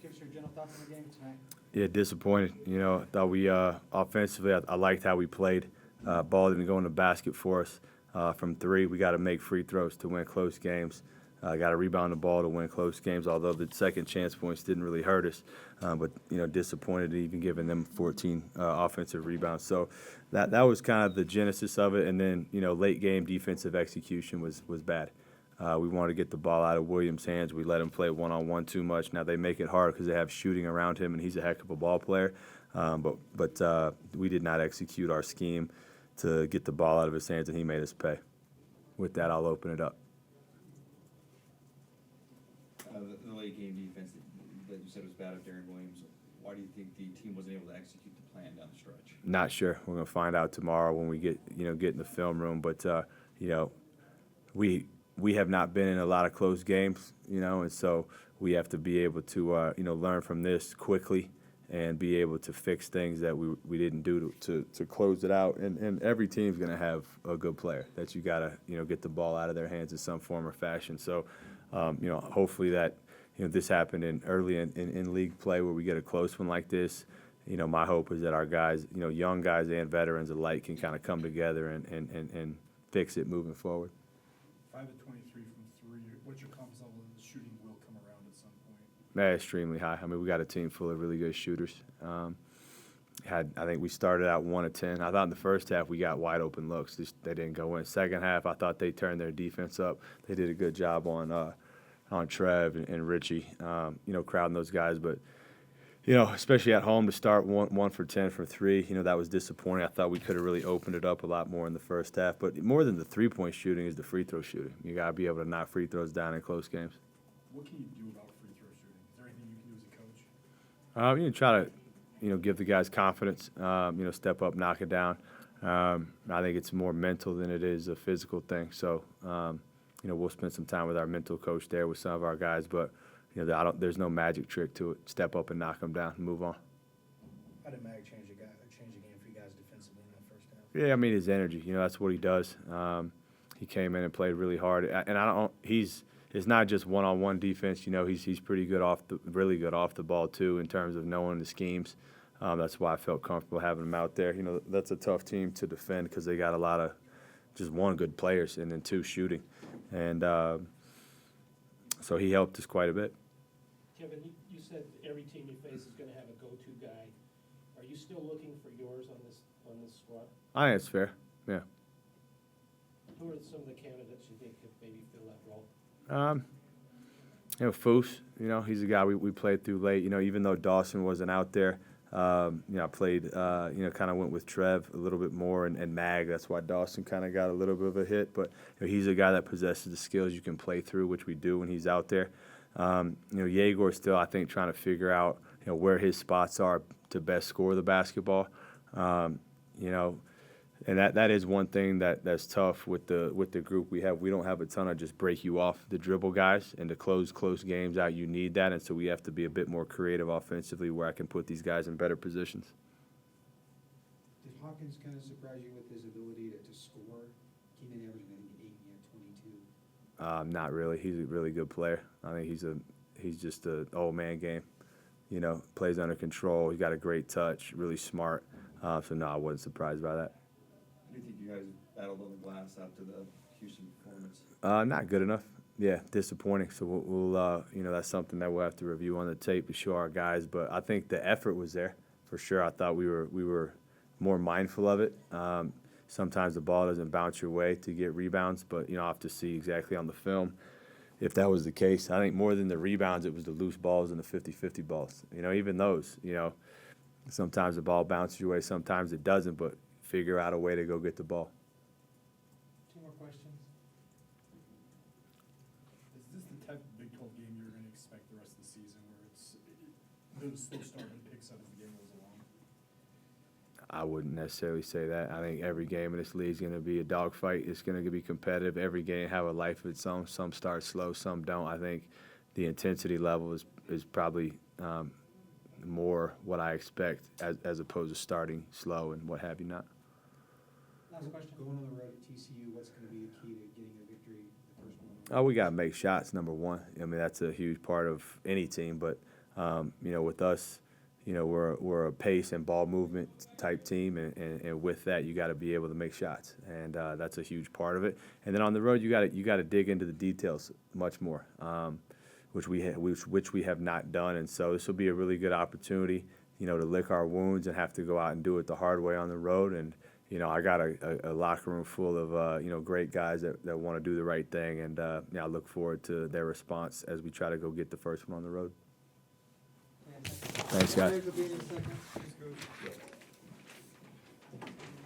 give us your general thoughts on the game tonight. Yeah, disappointed. I thought we offensively, I liked how we played. Ball didn't go in the basket for us. From three, we got to make free throws to win close games. Got to rebound the ball to win close games, although the second chance points didn't really hurt us. But disappointed even giving them 14 offensive rebounds. So that was kind of the genesis of it. And then, late game defensive execution was bad. We wanted to get the ball out of Williams' hands. We let him play one-on-one too much. Now they make it hard because they have shooting around him, and he's a heck of a ball player. But we did not execute our scheme to get the ball out of his hands, and he made us pay. With that, I'll open it up. The late game defense that you said was bad of Darren Williams, why do you think the team wasn't able to execute the plan down the stretch? Not sure. We're going to find out tomorrow when we get in the film room. But, we have not been in a lot of close games, and so we have to be able to, learn from this quickly and be able to fix things that we didn't do to close it out. And every team's going to have a good player that you got to, get the ball out of their hands in some form or fashion. So, hopefully that, this happened early in league play where we get a close one like this. My hope is that our guys, young guys and veterans alike can kind of come together and fix it moving forward. 5 of 23 from 3. What's your confidence level that the shooting will come around at some point? Extremely high. I mean, we got a team full of really good shooters. I think we started out 1 of 10. I thought in the first half we got wide open looks. They didn't go in. Second half, I thought they turned their defense up. They did a good job on Trev and Richie, crowding those guys. But especially at home to start 1 for 10 for 3, that was disappointing. I thought we could have really opened it up a lot more in the first half. But more than the three-point shooting is the free throw shooting. You got to be able to knock free throws down in close games. What can you do about free throw shooting? Is there anything you can do as a coach? You try to, give the guys confidence, step up, knock it down. I think it's more mental than it is a physical thing. So, we'll spend some time with our mental coach there with some of our guys. But, there's no magic trick to it. Step up and knock them down and move on. How did Mag change the game for you guys defensively in that first half? Yeah, I mean, his energy. That's what he does. He came in and played really hard. And it's not just one-on-one defense. He's pretty good really good off the ball, too, in terms of knowing the schemes. That's why I felt comfortable having him out there. That's a tough team to defend because they got a lot of just one, good players, and then two, shooting. And so he helped us quite a bit. Kevin, you said every team you face is going to have a go-to guy. Are you still looking for yours on this squad? I think it's fair, yeah. Who are some of the candidates you think could maybe fill that role? Foose, he's a guy we played through late. Even though Dawson wasn't out there, I played, kind of went with Trev a little bit more and Mag. That's why Dawson kind of got a little bit of a hit. But he's a guy that possesses the skills you can play through, which we do when he's out there. Yegor's still, I think, trying to figure out, where his spots are to best score the basketball. And that is one thing that's tough with the group we have. We don't have a ton of just break you off the dribble guys, and to close close games out, you need that. And so we have to be a bit more creative offensively where I can put these guys in better positions. Did Hopkins kind of surprise you with his ability to score? Came in averaging, I think, 8 and 22. Not really. He's a really good player. I think he's just an old man game. Plays under control. He's got a great touch, really smart. So no, I wasn't surprised by that. What do you think you guys battled on the glass after the Houston performance? Not good enough. Yeah, disappointing. So we'll that's something that we'll have to review on the tape to show our guys. But I think the effort was there for sure. I thought we were more mindful of it. Sometimes the ball doesn't bounce your way to get rebounds, but I'll have to see exactly on the film if that was the case. I think more than the rebounds, it was the loose balls and the 50-50 balls. Even those. Sometimes the ball bounces your way, sometimes it doesn't, but figure out a way to go get the ball. 2 more questions. Is this the type of Big 12 game you're going to expect the rest of the season, where it's the slow start and picks up as the game goes along? I wouldn't necessarily say that. I think every game in this league is going to be a dogfight. It's going to be competitive. Every game have a life of its own. Some start slow, some don't. I think the intensity level is probably more what I expect as opposed to starting slow and what have you not. Last question. Going on the road at TCU, what's going to be the key to getting a victory the first one? We got to make shots, number one. I mean, that's a huge part of any team, but With us, we're a pace and ball movement type team, and with that, you got to be able to make shots, and that's a huge part of it. And then on the road, you got to dig into the details much more, which we have not done. And so this will be a really good opportunity, to lick our wounds and have to go out and do it the hard way on the road. And I got a locker room full of great guys that want to do the right thing, and I look forward to their response as we try to go get the first one on the road. Thanks, guys. Thanks for being here a second. Thanks, Coach.